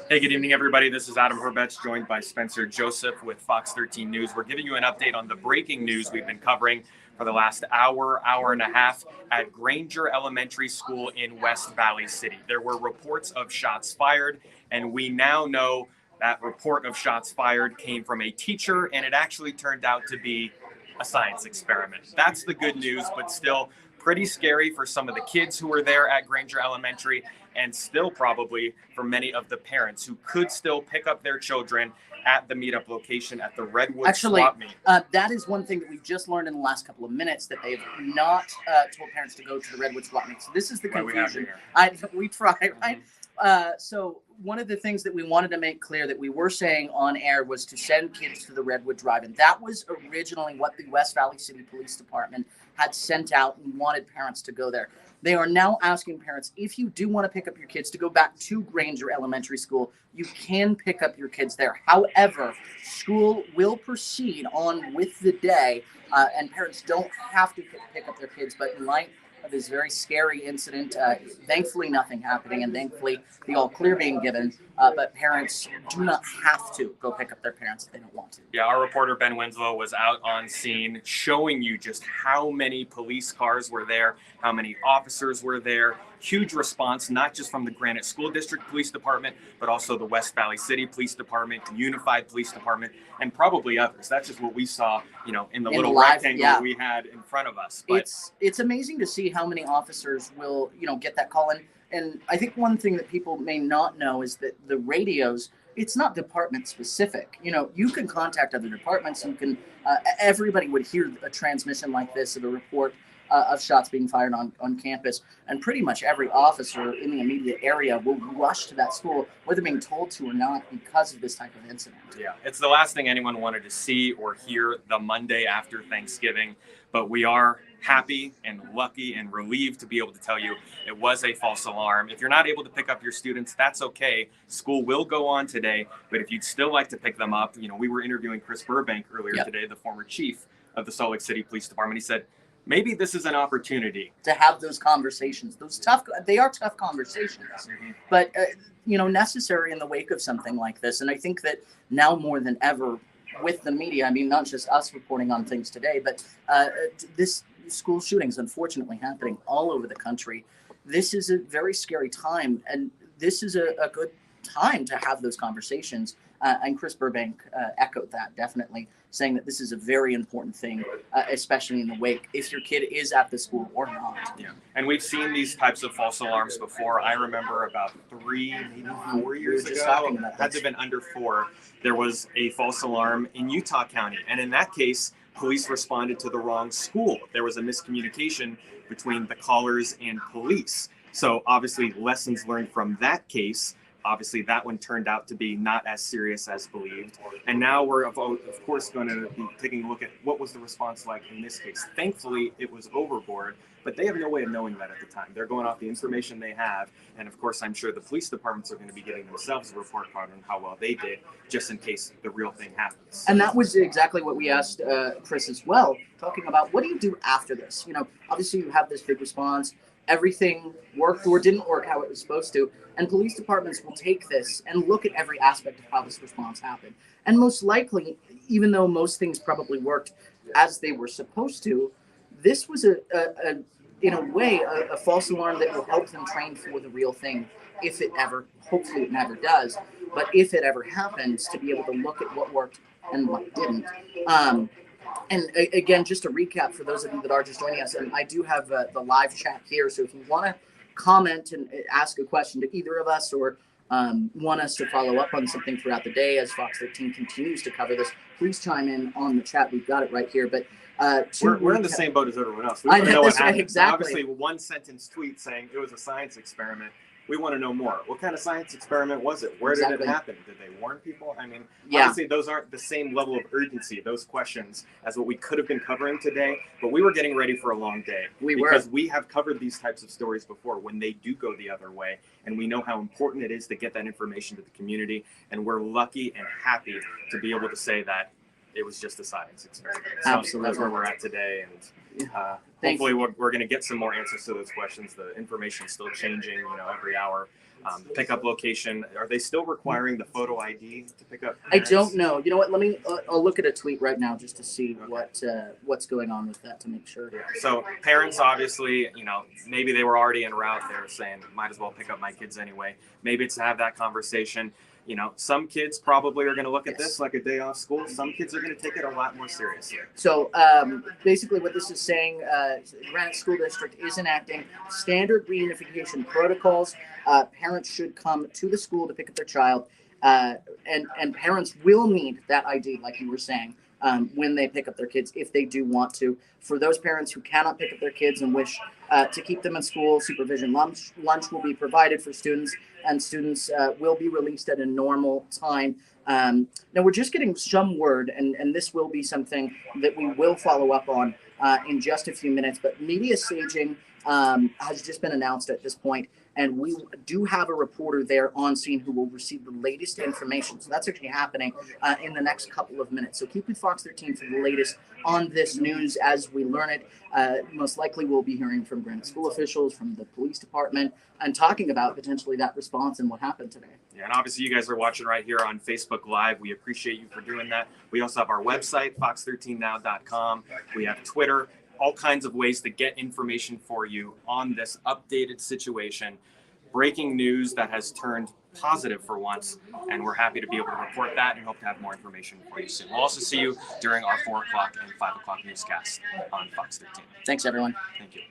Hey, good evening, everybody. This is Adam Herbets, joined by Spencer Joseph with Fox 13 News. We're giving you an update on the breaking news we've been covering for the last hour and a half at Granger Elementary School in West Valley City. There were reports of shots fired, and we now know that report of shots fired came from a teacher, and it actually turned out to be a science experiment. That's the good news, but still pretty scary for some of the kids who were there at Granger Elementary, and still probably for many of the parents who could still pick up their children at the meetup location at the Redwood Swap Meet. That is one thing that we've just learned in the last couple of minutes, that they've not told parents to go to the Redwood Swap Meet. So this is the confusion. We try, right? So one of the things that we wanted to make clear that we were saying on air was to send kids to the Redwood Drive-In. That was originally what the West Valley City Police Department had sent out and wanted parents to go there. They are now asking parents, if you do want to pick up your kids to go back to Granger Elementary School, you can pick up your kids there. However, school will proceed on with the day, and parents don't have to pick up their kids. But in light of this very scary incident, thankfully nothing happening, and thankfully the all clear being given, but parents do not have to go pick up their parents if they don't want to. Yeah, our reporter Ben Winslow was out on scene showing you just how many police cars were there, how many officers were there. Huge response, not just from the Granite School District Police Department, but also the West Valley City Police Department, Unified Police Department, and probably others. That's just what we saw, in the little rectangle we had in front of us. But it's amazing to see how many officers will, get that call in. And I think one thing that people may not know is that the radios, it's not department specific. You can contact other departments. You can, everybody would hear a transmission like this of a report of shots being fired on campus. And pretty much every officer in the immediate area will rush to that school, whether being told to or not, because of this type of incident. Yeah, it's the last thing anyone wanted to see or hear the Monday after Thanksgiving. But we are happy and lucky and relieved to be able to tell you it was a false alarm. If you're not able to pick up your students, that's okay. School will go on today, but if you'd still like to pick them up, we were interviewing Chris Burbank earlier today, the former chief of the Salt Lake City Police Department. He said, maybe this is an opportunity to have those conversations. They are tough conversations, but necessary in the wake of something like this. And I think that now more than ever with the media, not just us reporting on things today, but this school shootings unfortunately happening all over the country. This is a very scary time, and this is a good time to have those conversations. And Chris Burbank echoed that, definitely, saying that this is a very important thing, especially in the wake, if your kid is at the school or not. Yeah, and we've seen these types of false alarms before. I remember about 3, maybe 4 years ago, had to have been under 4, there was a false alarm in Utah County. And in that case, police responded to the wrong school. There was a miscommunication between the callers and police. So obviously lessons learned from that case. Obviously, that one turned out to be not as serious as believed. And now we're, of course, going to be taking a look at what was the response like in this case. Thankfully, it was overboard, but they have no way of knowing that at the time. They're going off the information they have. And of course, I'm sure the police departments are going to be giving themselves a report card on how well they did, just in case the real thing happens. And that was exactly what we asked Chris as well, talking about what do you do after this? Obviously you have this big response. Everything worked or didn't work how it was supposed to. And police departments will take this and look at every aspect of how this response happened. And most likely, even though most things probably worked as they were supposed to, this was in a way, a false alarm that will help them train for the real thing. If it ever, hopefully it never does, but if it ever happens, to be able to look at what worked and what didn't. And again, just to recap for those of you that are just joining us, and I do have the live chat here. So if you want to comment and ask a question to either of us, or want us to follow up on something throughout the day as Fox 13 continues to cover this, please chime in on the chat. We've got it right here. But we're in the same boat as everyone else. We want to know what happened. Exactly. Obviously, one sentence tweet saying it was a science experiment. We want to know more. What kind of science experiment was it? Where did it happen? Did they warn people? Obviously, those aren't the same level of urgency, those questions, as what we could have been covering today. But we were getting ready for a long day. Because we have covered these types of stories before when they do go the other way. And we know how important it is to get that information to the community. And we're lucky and happy to be able to say that it was just a science experiment. So Absolutely. that's where we're at today. And Hopefully we're going to get some more answers to those questions. The information is still changing, every hour. Pickup location, are they still requiring the photo ID to pick up parents? I don't know. You know what? Let me. I'll look at a tweet right now just to see what's going on with that to make sure. Yeah. So parents, obviously, maybe they were already en route. They're saying, might as well pick up my kids anyway. Maybe it's to have that conversation. Some kids probably are going to look at this like a day off school. Some kids are going to take it a lot more seriously. So basically what this is saying, Granite School District is enacting standard reunification protocols. Parents should come to the school to pick up their child, and parents will need that ID, like you were saying, when they pick up their kids, if they do want to. For those parents who cannot pick up their kids and wish to keep them in school, supervision lunch will be provided for students, and students will be released at a normal time. Now, we're just getting some word, and this will be something that we will follow up on in just a few minutes, but media staging has just been announced at this point, and we do have a reporter there on scene who will receive the latest information. So that's actually happening in the next couple of minutes. So keep with Fox 13 for the latest on this news as we learn it. Most likely we'll be hearing from Granite school officials, from the police department, and talking about potentially that response and what happened today. Yeah, and obviously you guys are watching right here on Facebook Live. We appreciate you for doing that. We also have our website, fox13now.com. We have Twitter, all kinds of ways to get information for you on this updated situation. Breaking news that has turned positive for once, and we're happy to be able to report that and hope to have more information for you soon. We'll also see you during our 4 o'clock and 5 o'clock newscast on Fox 13. Thanks, everyone. Thank you.